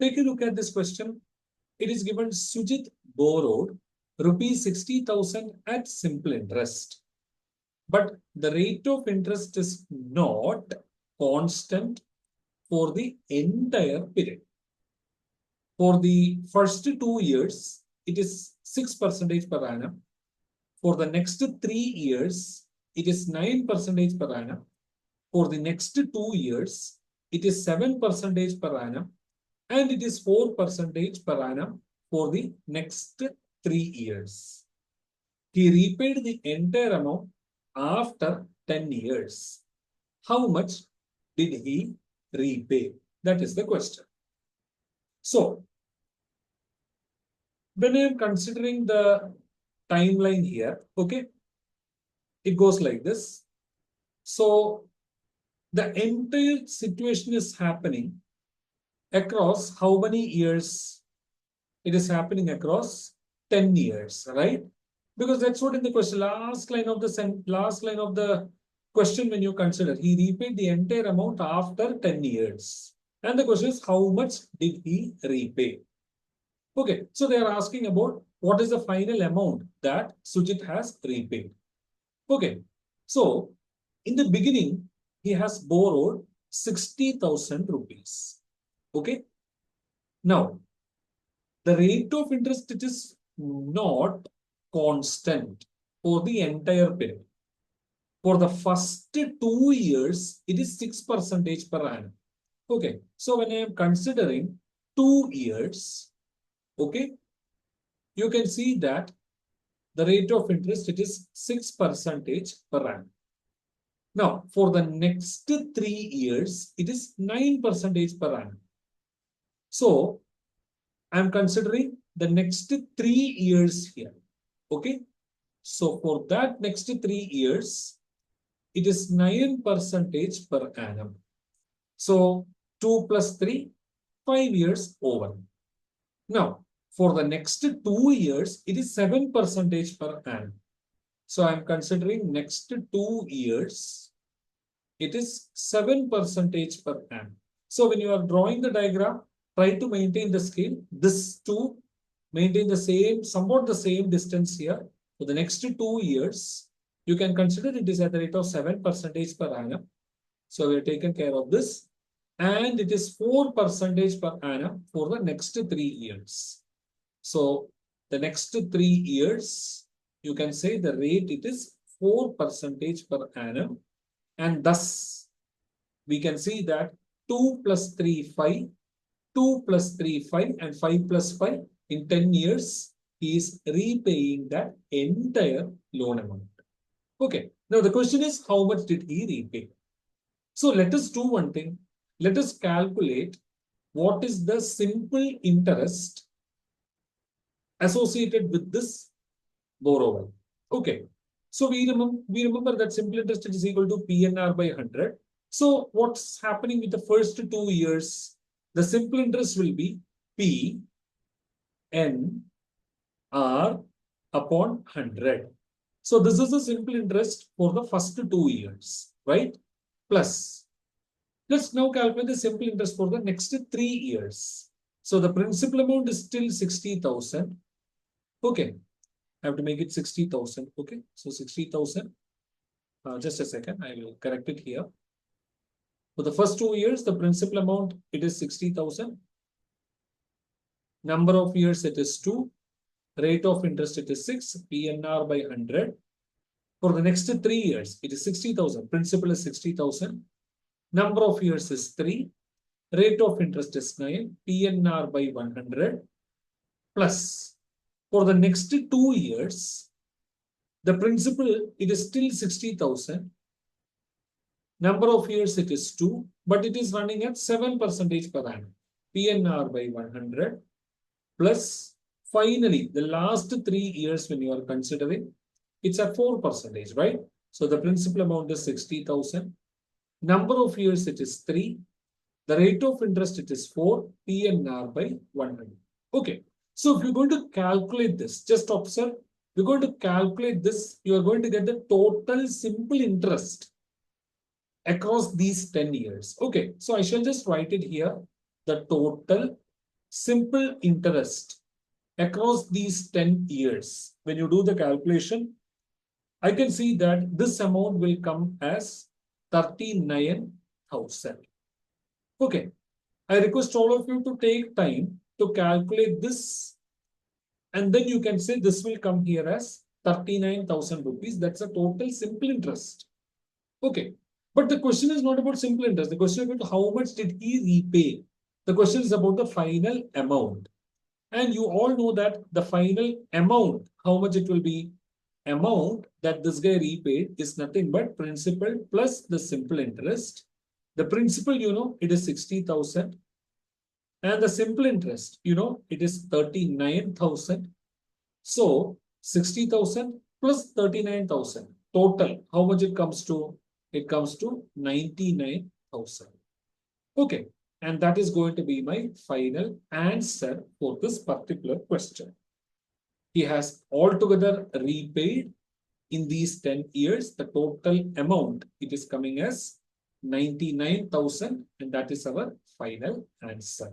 Take a look at this question. It is given Sujit borrowed rupees 60,000 at simple interest, but the rate of interest is not constant for the entire period. For the first 2 years, it is 6% per annum. For the next 3 years, it is 9% per annum. For the next 2 years, it is 7% per annum. And it is 4% per annum for the next 3 years. He repaid the entire amount after 10 years. How much did he repay? That is the question. So, when I am considering the timeline here, okay, it goes like this. So, the entire situation is happening across how many years? It is happening across 10 years, right? Because that's what in the question, last line of the question, when you consider, he repaid the entire amount after 10 years. And the question is, how much did he repay? Okay, so they are asking about what is the final amount that Sujit has repaid. Okay, so in the beginning, he has borrowed 60,000 rupees. Okay, now the rate of interest, it is not constant for the entire period. For the first 2 years, it is 6% per annum. Okay, so when I am considering 2 years, okay, you can see that the rate of interest, it is 6% per annum. Now, for the next 3 years, it is 9% per annum. So, I'm considering the next 3 years here. Okay. So, for that next 3 years, it is 9% per annum. So, 2 plus 3, 5 years over. Now, for the next 2 years, it is 7% per annum. So, I'm considering next 2 years, it is 7% per annum. So, when you are drawing the diagram, try to maintain the scale. This two maintain the same, somewhat the same distance here. For the next 2 years, you can consider it is at the rate of 7% per annum. So we have taken care of this. And it is 4% per annum for the next 3 years. So the next 3 years, you can say the rate, it is 4% per annum. And thus, we can see that 2 plus 3, 5. 2 plus 3, 5, and 5 plus 5. In 10 years, he is repaying that entire loan amount. Okay. Now, the question is, how much did he repay? So, let us do one thing. Let us calculate what is the simple interest associated with this borrower. Okay. So, we remember that simple interest is equal to PNR by 100. So, what's happening with the first 2 years? The simple interest will be P N R upon 100. So this is the simple interest for the first 2 years, right? Plus, let's now calculate the simple interest for the next 3 years. So the principal amount is still 60,000. Okay, I have to make it 60,000. Okay, so 60,000. Just a second, I will correct it here. For the first 2 years, the principal amount, it is 60,000. Number of years, it is 2. Rate of interest, it is 6. PNR by 100. For the next 3 years, it is 60,000. Principal is 60,000. Number of years is 3. Rate of interest is 9. PNR by 100. Plus, for the next 2 years, the principal, it is still 60,000. Number of years, it is 2, but it is running at 7% per annum. PNR by 100. Plus, finally, the last 3 years when you are considering, it's at 4%, right? So the principal amount is 60,000. Number of years, it is 3. The rate of interest, it is 4. PNR by 100. Okay. So if you're going to calculate this, just observe, you're going to calculate this, you are going to get the total simple interest across these 10 years. Okay, so I shall just write it here. The total simple interest across these 10 years, when you do the calculation, I can see that this amount will come as 39,000. Okay. I request all of you to take time to calculate this, and then you can say this will come here as 39,000 rupees. That's a total simple interest. Okay. But the question is not about simple interest. The question is about how much did he repay. The question is about the final amount. And you all know that the final amount, how much it will be, amount that this guy repaid is nothing but principal plus the simple interest. The principal, it is 60,000. And the simple interest, it is 39,000. So 60,000 plus 39,000. Total, how much it comes to? It comes to 99,000. Okay. And that is going to be my final answer for this particular question. He has altogether repaid in these 10 years, the total amount, it is coming as 99,000, and that is our final answer.